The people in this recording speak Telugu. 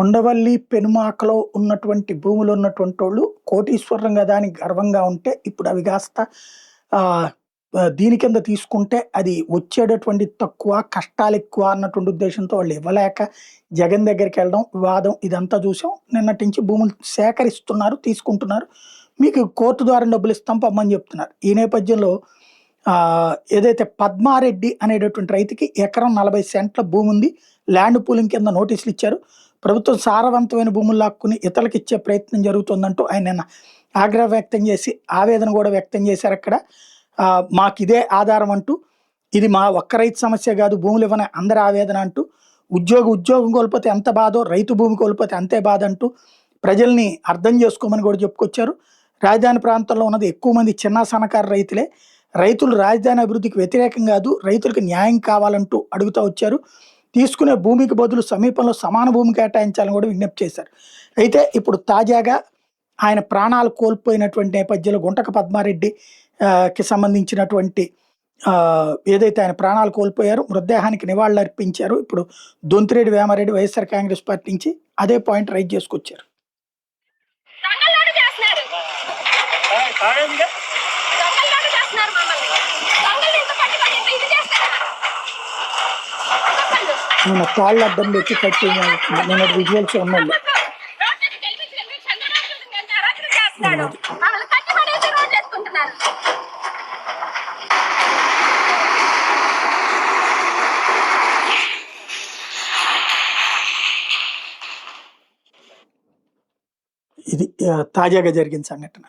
ఉండవల్లి, పెనుమాకలో ఉన్నటువంటి భూములు ఉన్నటువంటోళ్ళు కోటీశ్వరులం గదా అని గర్వంగా ఉంటే, ఇప్పుడు అవి కాస్త ఆహ్, దీని కింద తీసుకుంటే అది వచ్చేటటువంటి తక్కువ, కష్టాలెక్కువ అన్నటువంటి ఉద్దేశంతో వాళ్ళు ఇవ్వలేక జగన్ దగ్గరికెళ్ళడం, వివాదం ఇదంతా చూసాం. నిన్నటి నుంచి భూములు సేకరిస్తున్నారు, తీసుకుంటున్నారు. మీకు కోర్టు ద్వారా డబ్బులిస్తాం పొమ్మని చెప్తున్నారు. ఈ నేపథ్యంలో ఏదైతే పద్మారెడ్డి అనేటటువంటి రైతుకి ఎకరం 40 సెంట్ల భూముంది. ల్యాండ్ పూలింగ్ కింద నోటీసులిచ్చారు. ప్రభుత్వం సారవంతమైన భూములు లాక్కుని ఇతరులకు ఇచ్చే ప్రయత్నం జరుగుతుందంటూ ఆయన నిన్న ఆగ్రహం వ్యక్తం చేసి, ఆవేదన కూడా వ్యక్తం చేశారక్కడ. మాకిదే ఆధారం అంటూ, ఇది మా ఒక్క రైతు సమస్య కాదు, భూములు ఇవ్వని అందరి ఆవేదన అంటూ, ఉద్యోగం కోల్పోతే ఎంత బాధో, రైతు భూమి కోల్పోతే అంతే బాధ అంటూ ప్రజల్ని అర్థం చేసుకోమని కూడా చెప్పుకొచ్చారు. రాజధాని ప్రాంతంలో ఉన్నది ఎక్కువ మంది చిన్న సన్నకారు రైతులే. రైతులు రాజధాని అభివృద్ధికి వ్యతిరేకం కాదు, రైతులకు న్యాయం కావాలంటూ అడుగుతూ వచ్చారు. తీసుకునే భూమికి బదులు సమీపంలో సమాన భూమి కేటాయించాలని కూడా విజ్ఞప్తి చేశారు. అయితే ఇప్పుడు తాజాగా ఆయన ప్రాణాలు కోల్పోయినటువంటి నేపథ్యంలో గుంటక పద్మారెడ్డి కి సంబంధించినటువంటి ఏదైతే ఆయన ప్రాణాలు కోల్పోయారో మృతదేహానికి నివాళులు అర్పించారు. ఇప్పుడు దొంతిరెడ్డి వేమారెడ్డి వైఎస్ఆర్ కాంగ్రెస్ పార్టీ నుంచి అదే పాయింట్ రైజ్ చేసుకొచ్చారు. నేను కాళ్ళు అడ్డం పెట్టి కట్టి నేను విజువల్స్ ఉన్నాయి. ఇది తాజాగా జరిగిన సంఘటన.